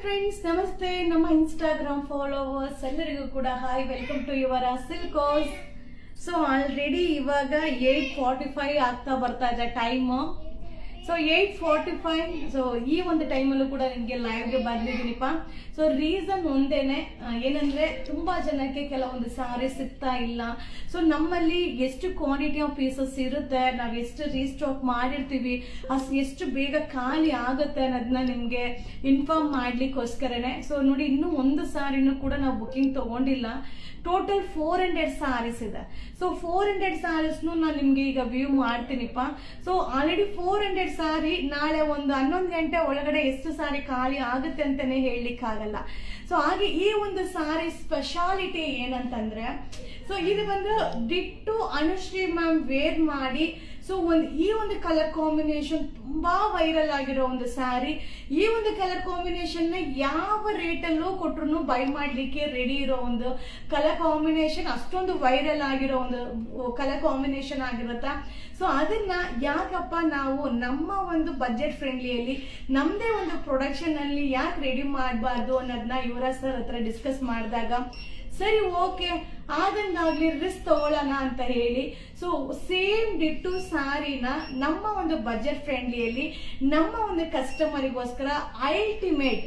Friends, ನಮಸ್ತೆ. ನಮ್ಮ Instagram followers ಎಲ್ಲರಿಗೂ ಕೂಡ ಹಾಯ್, ವೆಲ್ಕಮ್ ಟು ಯುವರ್ ಸಿಲ್ಕೋಸ್. ಸೊ ಆಲ್ರೆಡಿ ಇವಾಗ 8:45 ಆಗ್ತಾ ಬರ್ತಾ ಇದೆ ಟೈಮು. ಸೊ 8:45. ಸೊ ಈ ಒಂದು ಟೈಮಲ್ಲೂ ಕೂಡ ನಿಮಗೆ ಲೈವ್ಗೆ ಬಂದಿದ್ದೀನಿಪ್ಪ. ಸೊ ರೀಸನ್ ಒಂದೇನೆ, ಏನಂದ್ರೆ ತುಂಬಾ ಜನಕ್ಕೆ ಕೆಲವೊಂದು ಸಾರಿ ಸಿಗ್ತಾ ಇಲ್ಲ. ಸೊ ನಮ್ಮಲ್ಲಿ ಎಷ್ಟು ಕ್ವಾಂಟಿಟಿ ಆಫ್ ಪೀಸಸ್ ಇರುತ್ತೆ, ನಾವು ಎಷ್ಟು ರೀಸ್ಟಾಕ್ ಮಾಡಿರ್ತೀವಿ, ಎಷ್ಟು ಬೇಗ ಖಾಲಿ ಆಗುತ್ತೆ ಅನ್ನೋದನ್ನ ನಿಮ್ಗೆ ಇನ್ಫಾರ್ಮ್ ಮಾಡ್ಲಿಕ್ಕೋಸ್ಕರನೇ. ಸೊ ನೋಡಿ, ಇನ್ನೂ ಒಂದು ಸಾರಿನೂ ಕೂಡ ನಾವು ಬುಕಿಂಗ್ ತಗೊಂಡಿಲ್ಲ. ಟೋಟಲ್ 400 ಸಾರೀಸ್ ಇದೆ. ಸೊ 400 ಸಾರೀಸ್ನು ನಾನು ನಿಮ್ಗೆ ಈಗ ವ್ಯೂ ಮಾಡ್ತೀನಿಪ್ಪ. ಸೊ ಆಲ್ರೆಡಿ 400 ಸಾರಿ ನಾಳೆ ಒಂದು 11 ಗಂಟೆ ಒಳಗಡೆ ಎಷ್ಟು ಸಾರಿ ಖಾಲಿ ಆಗುತ್ತೆ ಅಂತಾನೆ ಹೇಳಲಿಕ್ಕಾಗಲ್ಲ. ಸೊ ಹಾಗೆ ಈ ಒಂದು ಸಾರಿ ಸ್ಪೆಷಾಲಿಟಿ ಏನಂತಂದ್ರೆ, ಸೊ ಇದು ಬಂದು ಡಿಟ್ಟು ಅನುಶ್ರೀ ಮ್ಯಾಮ್ ವೇರ್ ಮಾಡಿ, ಸೊ ಈ ಒಂದು ಕಲರ್ ಕಾಂಬಿನೇಷನ್ ತುಂಬಾ ವೈರಲ್ ಆಗಿರೋ ಒಂದು ಸ್ಯಾರಿ. ಈ ಒಂದು ಕಲರ್ ಕಾಂಬಿನೇಷನ್ ನ ಯಾವ ರೇಟ್ ಅಲ್ಲೂ ಕೊಟ್ರು ಬೈ ಮಾಡ್ಲಿಕ್ಕೆ ರೆಡಿ ಇರೋ ಒಂದು ಕಲರ್ ಕಾಂಬಿನೇಷನ್, ಅಷ್ಟೊಂದು ವೈರಲ್ ಆಗಿರೋ ಒಂದು ಕಲರ್ ಕಾಂಬಿನೇಷನ್ ಆಗಿರುತ್ತಾ. ಸೊ ಅದನ್ನ ಯಾಕಪ್ಪ ನಾವು ನಮ್ಮ ಒಂದು ಬಜೆಟ್ ಫ್ರೆಂಡ್ಲಿಯಲ್ಲಿ ನಮ್ದೇ ಒಂದು ಪ್ರೊಡಕ್ಷನ್ ಅಲ್ಲಿ ಯಾಕೆ ರೆಡಿ ಮಾಡಬಾರ್ದು ಅನ್ನೋದನ್ನ ಯುವರಾಜ್ ಸರ್ ಹತ್ರ ಡಿಸ್ಕಸ್ ಮಾಡಿದಾಗ, ಸರಿ ಓಕೆ ಆದಂಗಾಗ್ಲಿ ರಿಸ್ಕ್ ತಗೊಳ್ಳೋಣ ಅಂತ ಹೇಳಿ, ಸೊ ಸೇಮ್ ಡಿಟ್ಟು ಸಾರಿನ ನಮ್ಮ ಒಂದು ಬಜೆಟ್ ಫ್ರೆಂಡ್ಲಿಯಲ್ಲಿ ನಮ್ಮ ಒಂದು ಕಸ್ಟಮರಿಗೋಸ್ಕರ ಅಲ್ಟಿಮೇಟ್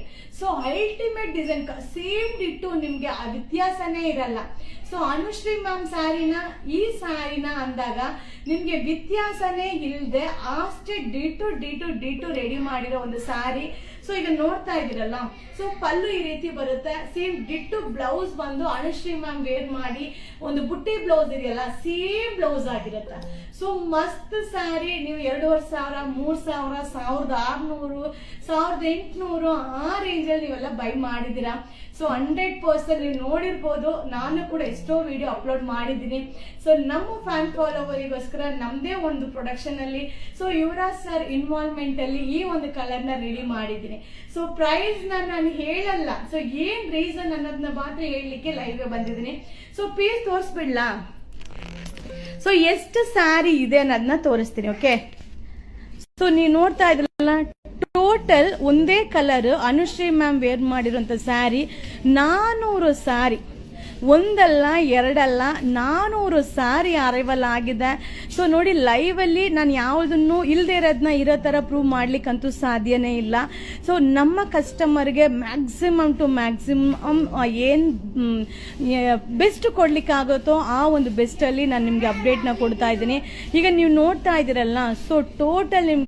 ಡಿಸೈನ್ ಸೇಮ್ ಡಿಟ್ಟು, ನಿಮ್ಗೆ ವ್ಯತ್ಯಾಸನೇ ಇರಲ್ಲ. ಸೊ ಅನುಶ್ರೀ ಮ್ಯಾಮ್ ಸ್ಯಾರಿನ ಈ ಸ್ಯಾರಿನ ಅಂದಾಗ ನಿಮ್ಗೆ ವ್ಯತ್ಯಾಸನೇ ಇಲ್ಲದೆ ಅಷ್ಟೇ ಡಿಟು ರೆಡಿ ಮಾಡಿರೋ ಒಂದು ಸ್ಯಾರಿ. ಸೊ ಈಗ ನೋಡ್ತಾ ಇದೀರಲ್ಲ, ಸೊ ಪಲ್ಲು ಈ ರೀತಿ ಬರುತ್ತೆ. ಸೇಮ್ ಡಿಟ್ಟು ಬ್ಲೌಸ್ ಬಂದು ಅನುಶ್ರೀ ಮ್ಯಾಮ್ ವೇರ್ ಮಾಡಿ ಒಂದು ಬುಟ್ಟಿ ಬ್ಲೌಸ್ ಇದೆಯಲ್ಲ, ಸೇಮ್ ಬ್ಲೌಸ್ ಆಗಿರುತ್ತೆ. ಸೊ ಮಸ್ತ್ ಸ್ಯಾರಿ. ನೀವು 2500, 3000, 1600, 1800 ಆ ರೇಂಜ್ ಅಲ್ಲಿ ನೀವೆಲ್ಲ ಬೈ ಮಾಡಿದೀರಾ. ಸೊ 100% ನೀವು ನೋಡಿರ್ಬೋದು, ನಾನು ಕೂಡ ಎಷ್ಟೋ ವಿಡಿಯೋ ಅಪ್ಲೋಡ್ ಮಾಡಿದ್ದೀನಿ. ಸೊ ನಮ್ಮ ಫ್ಯಾನ್ ಫಾಲೋವರಿಗೋಸ್ಕರ ನಮ್ದೇ ಒಂದು ಪ್ರೊಡಕ್ಷನ್ ಅಲ್ಲಿ, ಸೊ ಯುವರಾಜ್ ಸರ್ ಇನ್ವಾಲ್ವ್ಮೆಂಟ್ ಅಲ್ಲಿ ಈ ಒಂದು ಕಲರ್ ನ ರೆಡಿ ಮಾಡಿದ್ದೀನಿ. ಸೊ ಪ್ರೈಸ್ ನಾನು ಹೇಳಲ್ಲ, ಸೊ ಏನ್ ರೀಸನ್ ಅನ್ನೋದನ್ನ ಮಾತ್ರ ಹೇಳಲಿಕ್ಕೆ ಲೈವ್ ಬಂದಿದ್ದೀನಿ. So piece ತೋರಿಸ್ಬಿಡ್ಲಾ? ಸೊ ಎಷ್ಟು ಸ್ಯಾರಿ ಇದೆ ಅನ್ನೋದನ್ನ ತೋರಿಸ್ತೀನಿ. ಓಕೆ, ಸೊ ನೀವು ನೋಡ್ತಾ ಇದ್ರಲ್ಲ, ಟೋಟಲ್ ಒಂದೇ ಕಲರ್ ಅನುಶ್ರೀ ಮ್ಯಾಮ್ ವೇರ್ ಮಾಡಿರುವಂತ ಸ್ಯಾರಿ 400 ಸ್ಯಾರಿ, ಒಂದಲ್ಲ ಎರಡಲ್ಲ 400 ಸ್ಯಾರಿ ಅರೈವಲ್ ಆಗಿದೆ. ಸೊ ನೋಡಿ, ಲೈವ್ ಅಲ್ಲಿ ನಾನು ಯಾವುದನ್ನು ಇಲ್ಲದೆ ಇರೋದನ್ನ ಇರೋ ತರ ಪ್ರೂವ್ ಮಾಡ್ಲಿಕ್ಕಂತೂ ಸಾಧ್ಯನೇ ಇಲ್ಲ. ಸೊ ನಮ್ಮ ಕಸ್ಟಮರ್ಗೆ ಮ್ಯಾಕ್ಸಿಮಮ್ ಟು ಮ್ಯಾಕ್ಸಿಮಮ್ ಏನ್ ಬೆಸ್ಟ್ ಕೊಡ್ಲಿಕ್ಕಾಗುತ್ತೋ ಆ ಒಂದು ಬೆಸ್ಟ್ ಅಲ್ಲಿ ನಾನು ನಿಮ್ಗೆ ಅಪ್ಡೇಟ್ ನ ಕೊಡ್ತಾ ಇದ್ದೀನಿ. ಈಗ ನೀವು ನೋಡ್ತಾ ಇದ್ದೀರಲ್ಲ, ಸೊ ಟೋಟಲ್ ನಿಮ್ಗೆ